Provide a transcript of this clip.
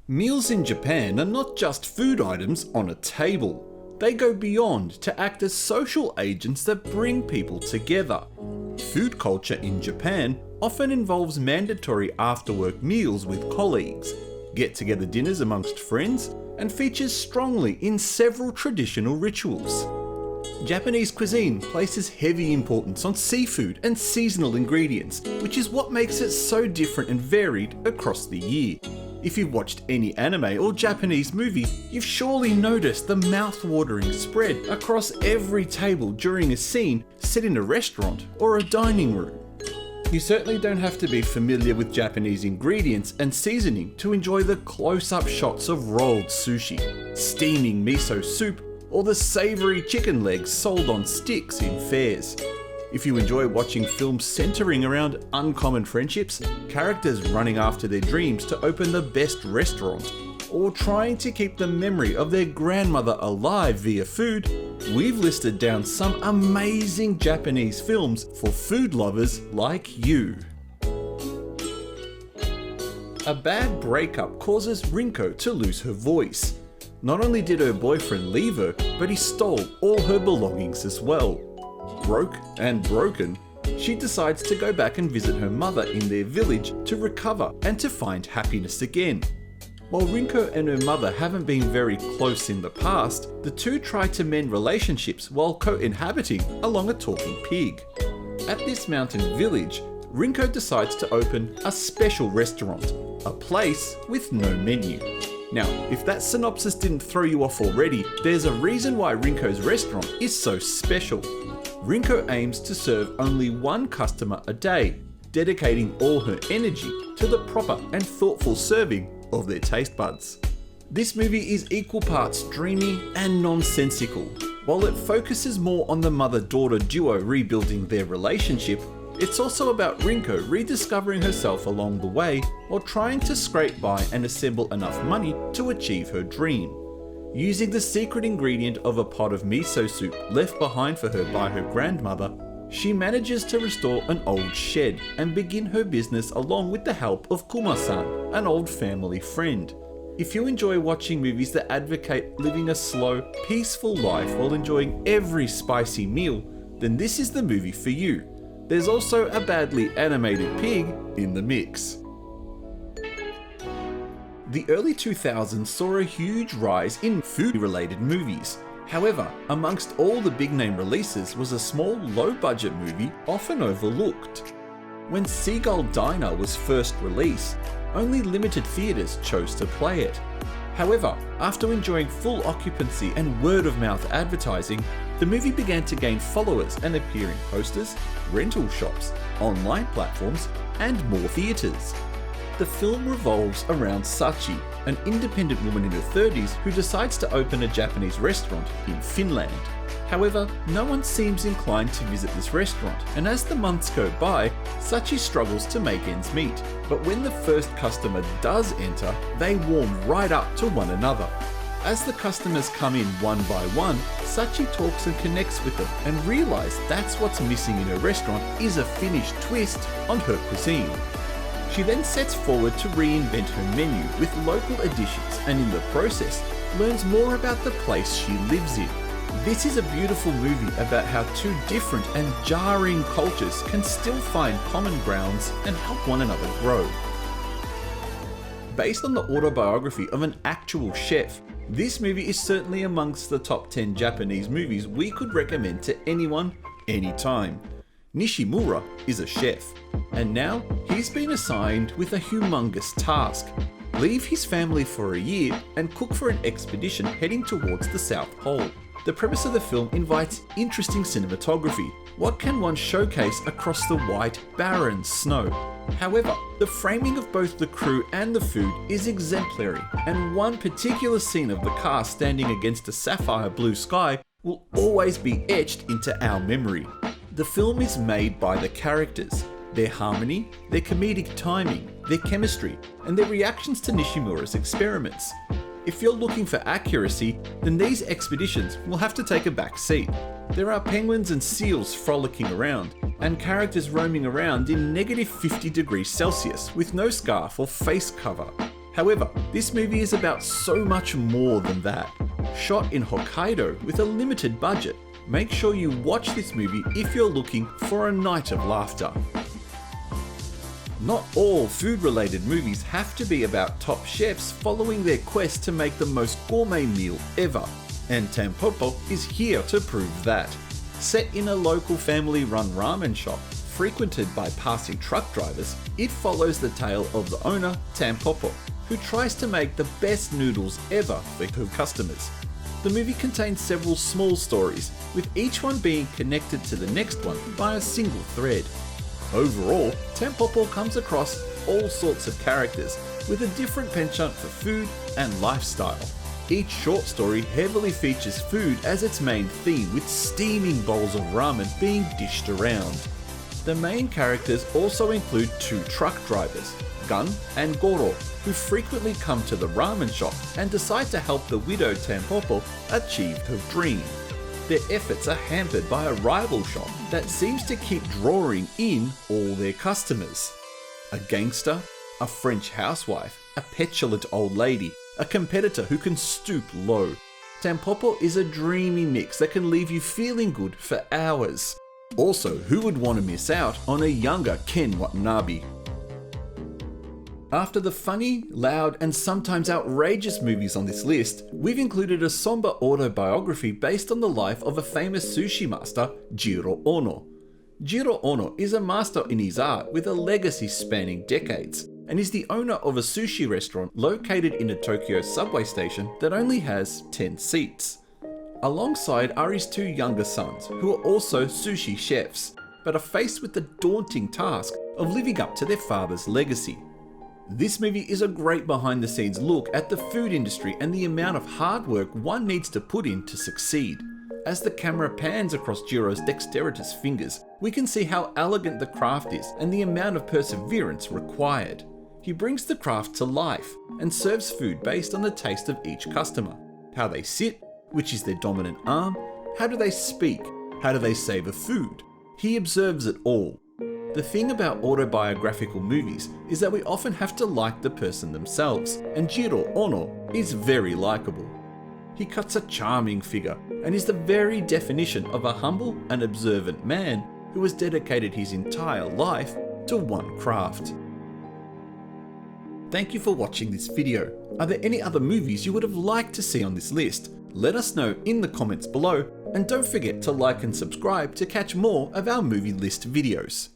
Meals in Japan are not just food items on a table. They go beyond to act as social agents that bring people together. Food culture in Japan often involves mandatory after-work meals with colleagues, get-together dinners amongst friends, and features strongly in several traditional rituals. Japanese cuisine places heavy importance on seafood and seasonal ingredients, which is what makes it so different and varied across the year. If you've watched any anime or Japanese movie, you've surely noticed the mouth-watering spread across every table during a scene set in a restaurant or a dining room. You certainly don't have to be familiar with Japanese ingredients and seasoning to enjoy the close-up shots of rolled sushi, steaming miso soup, or the savoury chicken legs sold on sticks in fairs. If you enjoy watching films centering around uncommon friendships, characters running after their dreams to open the best restaurant, or trying to keep the memory of their grandmother alive via food, we've listed down some amazing Japanese films for food lovers like you. A bad breakup causes Rinco to lose her voice. Not only did her boyfriend leave her, but he stole all her belongings as well. Broke and broken, she decides to go back and visit her mother in their village to recover and to find happiness again. While Rinco and her mother haven't been very close in the past, the two try to mend relationships while co-inhabiting along a talking pig. At this mountain village, Rinco decides to open a special restaurant, a place with no menu. Now, if that synopsis didn't throw you off already, there's a reason why Rinco's restaurant is so special. Rinco aims to serve only one customer a day, dedicating all her energy to the proper and thoughtful serving of their taste buds. This movie is equal parts dreamy and nonsensical. While it focuses more on the mother-daughter duo rebuilding their relationship, it's also about Rinco rediscovering herself along the way while trying to scrape by and assemble enough money to achieve her dream. Using the secret ingredient of a pot of miso soup left behind for her by her grandmother, she manages to restore an old shed and begin her business along with the help of Kuma-san, an old family friend. If you enjoy watching movies that advocate living a slow, peaceful life while enjoying every spicy meal, then this is the movie for you. There's also a badly animated pig in the mix. The early 2000s saw a huge rise in food-related movies. However, amongst all the big-name releases was a small, low-budget movie often overlooked. When Seagull Diner was first released, only limited theatres chose to play it. However, after enjoying full occupancy and word-of-mouth advertising, the movie began to gain followers and appear in posters, rental shops, online platforms, and more theatres. The film revolves around Sachi, an independent woman in her 30s who decides to open a Japanese restaurant in Finland. However, no one seems inclined to visit this restaurant, and as the months go by, Sachi struggles to make ends meet. But when the first customer does enter, they warm right up to one another. As the customers come in one by one, Sachi talks and connects with them and realizes that's what's missing in her restaurant is a Finnish twist on her cuisine. She then sets forward to reinvent her menu with local additions and in the process learns more about the place she lives in. This is a beautiful movie about how two different and jarring cultures can still find common grounds and help one another grow. Based on the autobiography of an actual chef, this movie is certainly amongst the top 10 Japanese movies we could recommend to anyone, anytime. Nishimura is a chef, and now he's been assigned with a humongous task: leave his family for a year and cook for an expedition heading towards the South Pole. The premise of the film invites interesting cinematography. What can one showcase across the white, barren snow? However, the framing of both the crew and the food is exemplary, and one particular scene of the car standing against a sapphire blue sky will always be etched into our memory. The film is made by the characters, their harmony, their comedic timing, their chemistry, and their reactions to Nishimura's experiments. If you're looking for accuracy, then these expeditions will have to take a back seat. There are penguins and seals frolicking around, and characters roaming around in -50 degrees Celsius with no scarf or face cover. However, this movie is about so much more than that. Shot in Hokkaido with a limited budget, make sure you watch this movie if you're looking for a night of laughter. Not all food-related movies have to be about top chefs following their quest to make the most gourmet meal ever, and Tampopo is here to prove that. Set in a local family-run ramen shop, frequented by passing truck drivers, it follows the tale of the owner, Tampopo, who tries to make the best noodles ever for her customers. The movie contains several small stories, with each one being connected to the next one by a single thread. Overall, Tampopo comes across all sorts of characters, with a different penchant for food and lifestyle. Each short story heavily features food as its main theme, with steaming bowls of ramen being dished around. The main characters also include two truck drivers, Gun and Goro, who frequently come to the ramen shop and decide to help the widowed Tampopo achieve her dream. Their efforts are hampered by a rival shop that seems to keep drawing in all their customers. A gangster, a French housewife, a petulant old lady, a competitor who can stoop low. Tampopo is a dreamy mix that can leave you feeling good for hours. Also, who would want to miss out on a younger Ken Watanabe? After the funny, loud, and sometimes outrageous movies on this list, we've included a somber autobiography based on the life of a famous sushi master, Jiro Ono. Jiro Ono is a master in his art with a legacy spanning decades, and is the owner of a sushi restaurant located in a Tokyo subway station that only has 10 seats. Alongside are his two younger sons, who are also sushi chefs, but are faced with the daunting task of living up to their father's legacy. This movie is a great behind the scenes look at the food industry and the amount of hard work one needs to put in to succeed. As the camera pans across Jiro's dexterous fingers, we can see how elegant the craft is and the amount of perseverance required. He brings the craft to life and serves food based on the taste of each customer. How they sit, which is their dominant arm, how do they speak, how do they savour food. He observes it all. The thing about autobiographical movies is that we often have to like the person themselves, and Jiro Ono is very likeable. He cuts a charming figure and is the very definition of a humble and observant man who has dedicated his entire life to one craft. Thank you for watching this video. Are there any other movies you would have liked to see on this list? Let us know in the comments below, and don't forget to like and subscribe to catch more of our movie list videos.